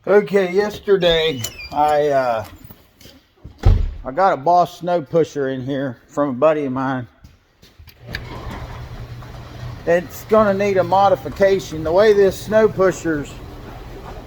Okay, yesterday I got a Boss snow pusher in here from a buddy of mine. It's gonna need a modification. The way this snow pusher's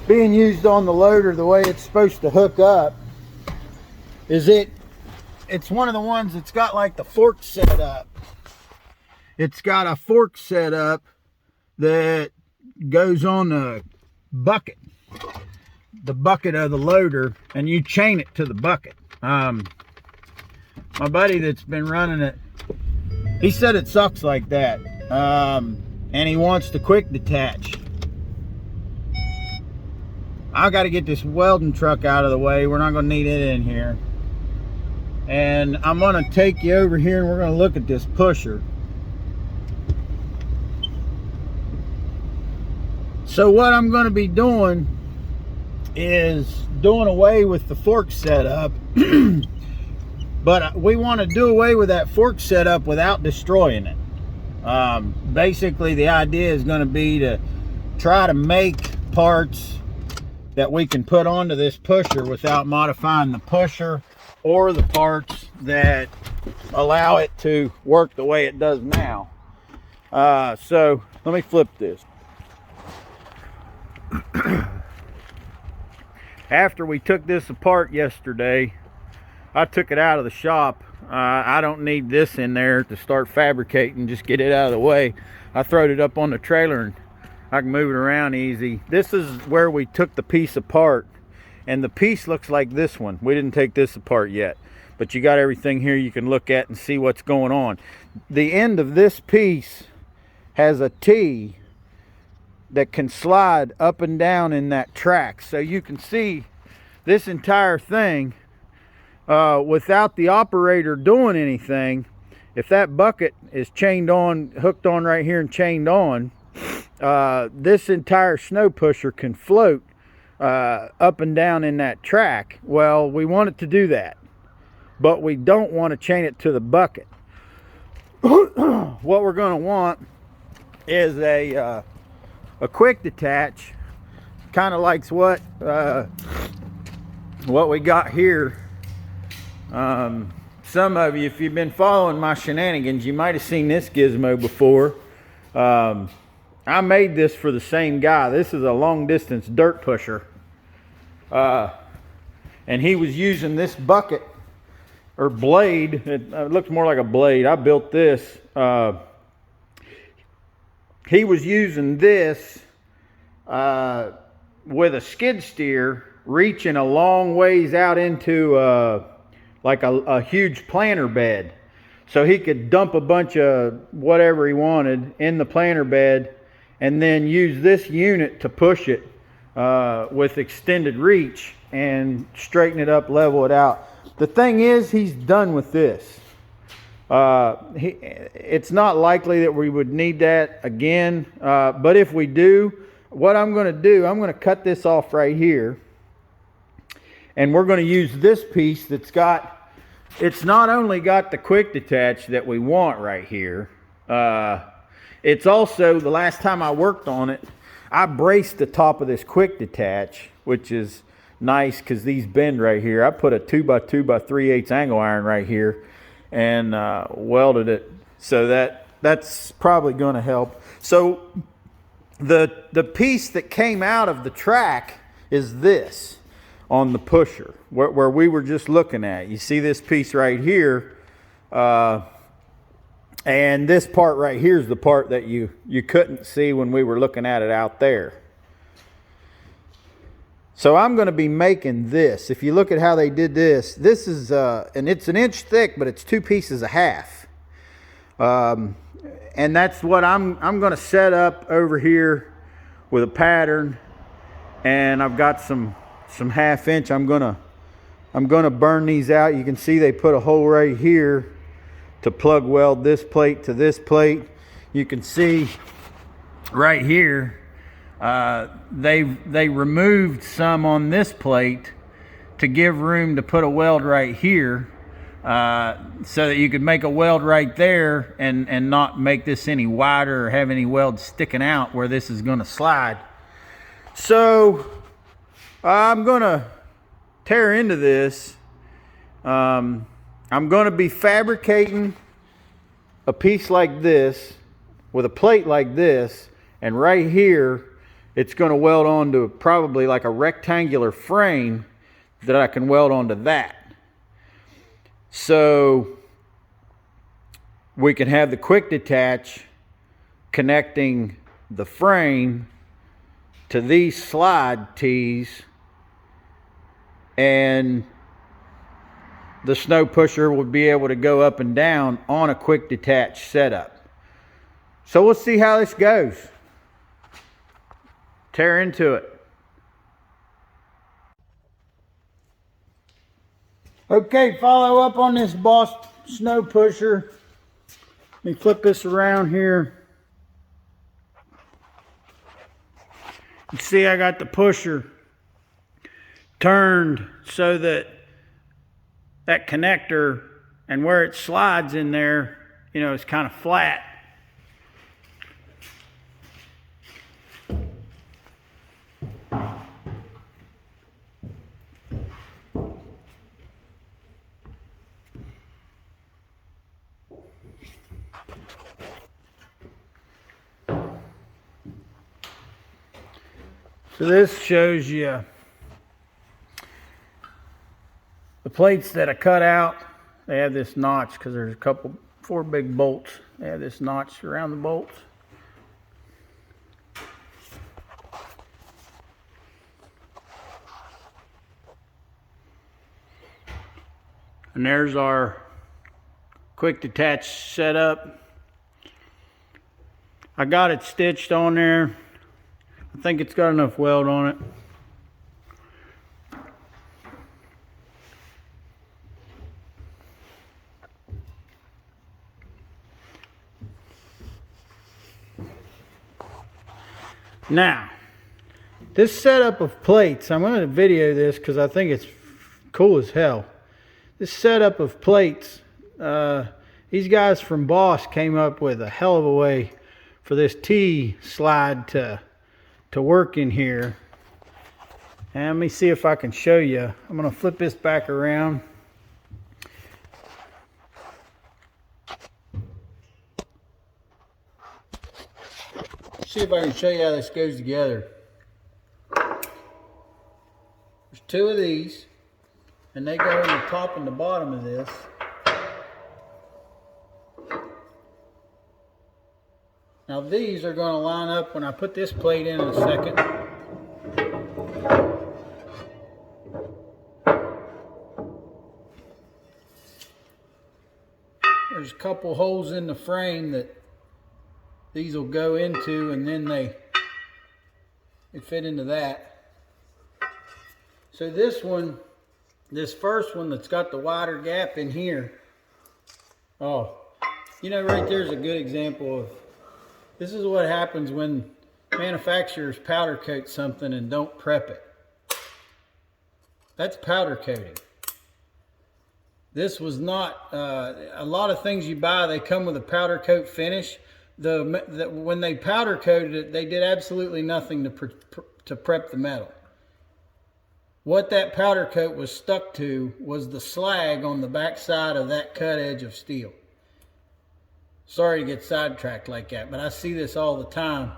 being used on the loader, the way it's supposed to hook up, is it's one of the ones that's got like the fork set up. It's got a fork set up that goes on the bucket of the loader, and you chain it to the bucket. My buddy that's been running it, he said it sucks like that, and he wants to quick detach. I got to get this welding truck out of the way. We're not going to need it in here, and I'm going to take you over here and we're going to look at this pusher. So what I'm going to be doing is doing away with the fork setup, but we want to do away with that fork setup without destroying it. Basically, the idea is going to be to try to make parts that we can put onto this pusher without modifying the pusher or the parts that allow it to work the way it does now. So let me flip this. After we took this apart yesterday, I took it out of the shop. I don't need this in there to start fabricating, just get it out of the way. I throwed it up on the trailer and I can move it around easy. This is where we took the piece apart, and the piece looks like this one. We didn't take this apart yet, but you got everything here you can look at and see what's going on. The end of this piece has a T that can slide up and down in that track, so you can see this entire thing without the operator doing anything. If that bucket is chained on, hooked on right here and chained on, this entire snow pusher can float up and down in that track. Well, we want it to do that, but we don't want to chain it to the bucket. What we're going to want is a quick detach, kind of like what we got here. Some of you, if you've been following my shenanigans, you might have seen this gizmo before. I made this for the same guy. This is a long distance dirt pusher, and he was using this bucket or blade. It looks more like a blade. I built this. He was using this with a skid steer, reaching a long ways out into like a huge planter bed, so he could dump a bunch of whatever he wanted in the planter bed and then use this unit to push it with extended reach and straighten it up, level it out. The thing is, he's done with this. It's not likely that we would need that again, but if we do, what I'm going to do, I'm going to cut this off right here, and we're going to use this piece that's got, it's not only got the quick detach that we want right here, it's also, the last time I worked on it, I braced the top of this quick detach, which is nice because these bend right here. I put a 2x2x3/8 angle iron right here and welded it, so that's probably going to help. So the piece that came out of the track is this on the pusher where we were just looking at. You see this piece right here, and this part right here is the part that you couldn't see when we were looking at it out there. So I'm going to be making this. If you look at how they did this, this is and it's 1 inch thick, but it's 2 pieces a half. And that's what I'm going to set up over here with a pattern. And I've got some 1/2 inch. I'm gonna burn these out. You can see they put a hole right here to plug weld this plate to this plate. You can see right here they removed some on this plate to give room to put a weld right here, so that you could make a weld right there and not make this any wider or have any welds sticking out where this is going to slide. So I'm gonna tear into this. I'm gonna be fabricating a piece like this with a plate like this, and right here it's gonna weld onto probably like a rectangular frame that I can weld onto that. So we can have the quick detach connecting the frame to these slide tees, and the snow pusher would be able to go up and down on a quick detach setup. So we'll see how this goes. Tear into it. Okay, follow up on this Boss snow pusher. Let me flip this around here. You see I got the pusher turned so that that connector and where it slides in there, you know, it's kind of flat. So this shows you the plates that I cut out. They have this notch because there's four big bolts. They have this notch around the bolts. And there's our quick detach setup. I got it stitched on there. I think it's got enough weld on it. Now, this setup of plates, I'm going to video this because I think it's cool as hell. This setup of plates, these guys from Boss came up with a hell of a way for this T slide to work in here. And let me see if I can show you. I'm going to flip this back around. See if I can show you how this goes together. There's two of these, and they go in the top and the bottom of this. Now these are going to line up when I put this plate in a second. There's a couple holes in the frame that these will go into, and then they fit into that. So this one, this first one that's got the wider gap in here, oh, you know, right there's a good example of, this is what happens when manufacturers powder coat something and don't prep it. That's powder coating. This was not, a lot of things you buy, they come with a powder coat finish. When they powder coated it, they did absolutely nothing to prep the metal. What that powder coat was stuck to was the slag on the back side of that cut edge of steel. Sorry to get sidetracked like that, but I see this all the time.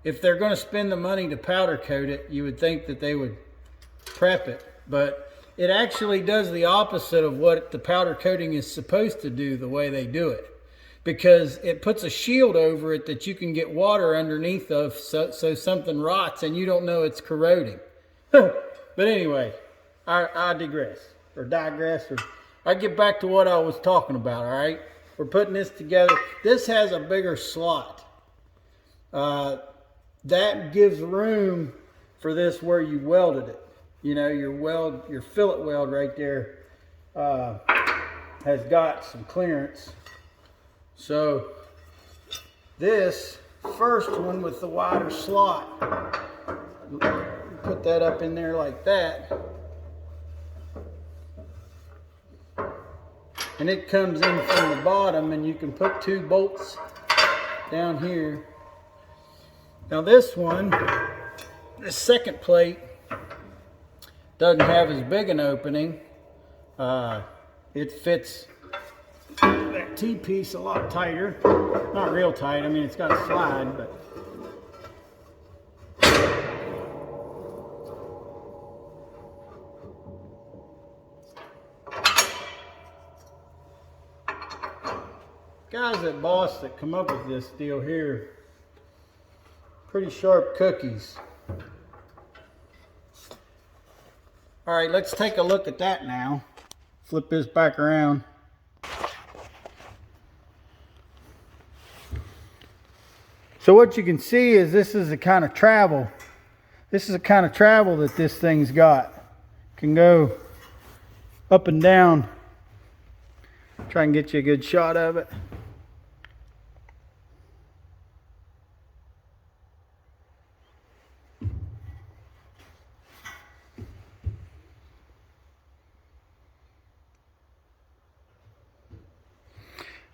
If they're going to spend the money to powder coat it, you would think that they would prep it, but it actually does the opposite of what the powder coating is supposed to do the way they do it, because it puts a shield over it that you can get water underneath of, so something rots and you don't know it's corroding. But anyway, I digress, or I get back to what I was talking about, all right? We're putting this together. This has a bigger slot. That gives room for this where you welded it. You know, your fillet weld right there has got some clearance. So this first one with the wider slot, put that up in there like that. And it comes in from the bottom, and you can put two bolts down here. Now this one, this second plate, Doesn't have as big an opening. It fits that T-piece a lot tighter. Not real tight, I mean it's got a slide, but guys at Boss that come up with this deal here, pretty sharp cookies. All right, let's take a look at that now. Flip this back around. So what you can see is this is the kind of travel. This is the kind of travel that this thing's got. Can go up and down. Try and get you a good shot of it.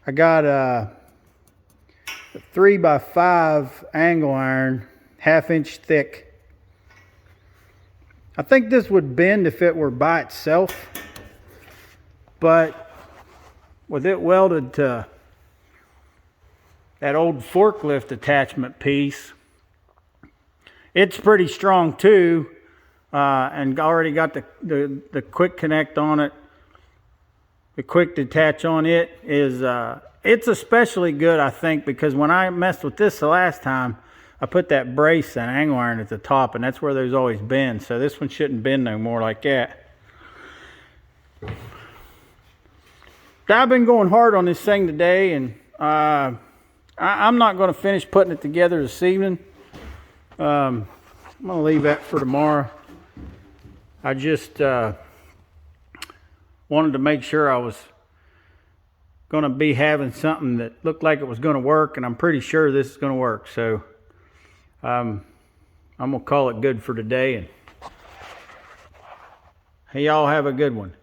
I got a 3x5 angle iron, 1/2 inch thick. I think this would bend if it were by itself, but with it welded to that old forklift attachment piece, it's pretty strong too, and already got the quick connect on it. The quick detach on it is, it's especially good, I think, because when I messed with this the last time, I put that brace and angle iron at the top, and that's where there's always been. So this one shouldn't bend no more like that. I've been going hard on this thing today, and I'm not going to finish putting it together this evening. I'm going to leave that for tomorrow. I just wanted to make sure I was going to be having something that looked like it was going to work, and I'm pretty sure this is going to work. So I'm going to call it good for today, and hey, y'all have a good one.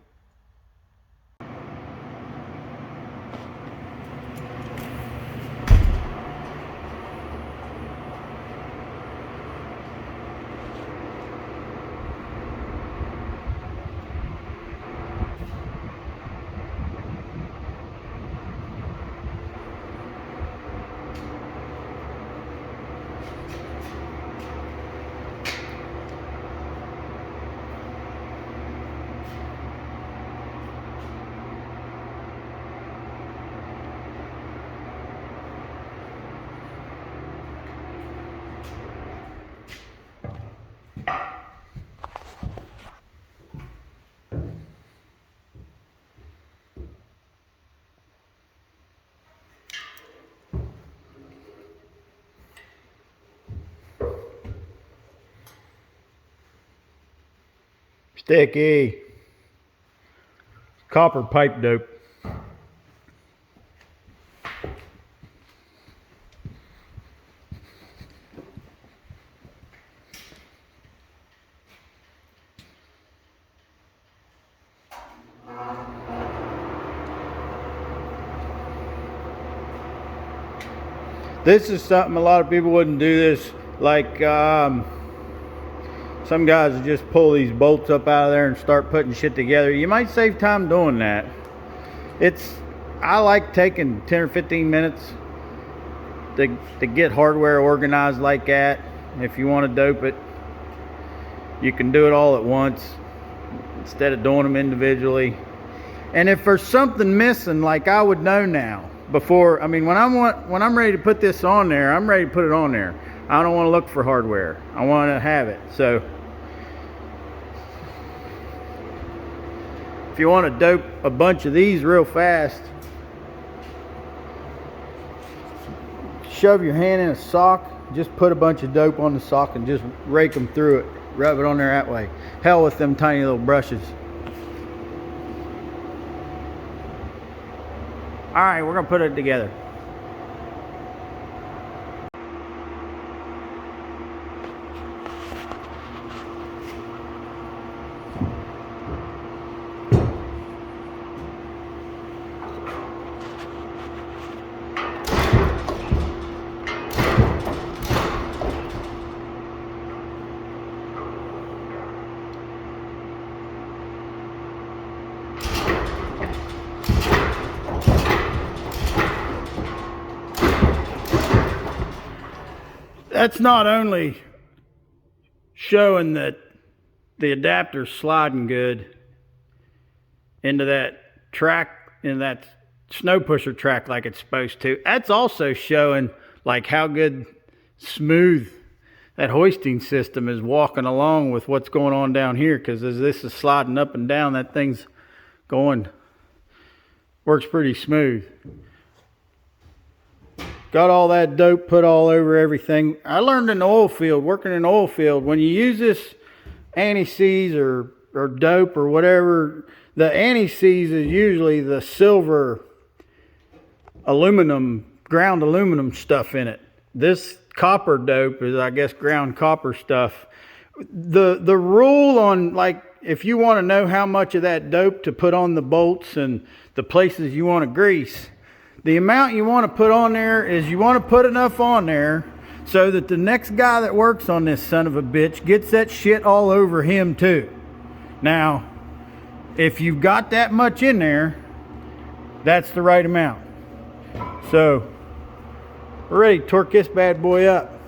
Sticky. Copper pipe dope. This is something a lot of people wouldn't do this, like some guys will just pull these bolts up out of there and start putting shit together. You might save time doing that. I like taking 10 or 15 minutes to get hardware organized like that. If you want to dope it, you can do it all at once instead of doing them individually. And if there's something missing, like I would know now before, I mean, when I'm ready to put this on there, I'm ready to put it on there. I don't want to look for hardware. I want to have it. So if you want to dope a bunch of these real fast, shove your hand in a sock, just put a bunch of dope on the sock and just rake them through it. Rub it on there that way. Hell with them tiny little brushes. All right, we're gonna put it together. That's not only showing that the adapter's sliding good into that track, in that snow pusher track like it's supposed to. That's also showing like how good smooth that hoisting system is walking along with what's going on down here, because as this is sliding up and down, that thing's works pretty smooth. Got all that dope put all over everything. I learned in the oil field, working in the oil field, when you use this anti-seize or dope or whatever, the anti-seize is usually the silver aluminum, ground aluminum stuff in it. This copper dope is, I guess, ground copper stuff. The rule on, like, if you want to know how much of that dope to put on the bolts and the places you want to grease, the amount you want to put on there is, you want to put enough on there so that the next guy that works on this son of a bitch gets that shit all over him too. Now, if you've got that much in there, that's the right amount. So, we're ready to torque this bad boy up.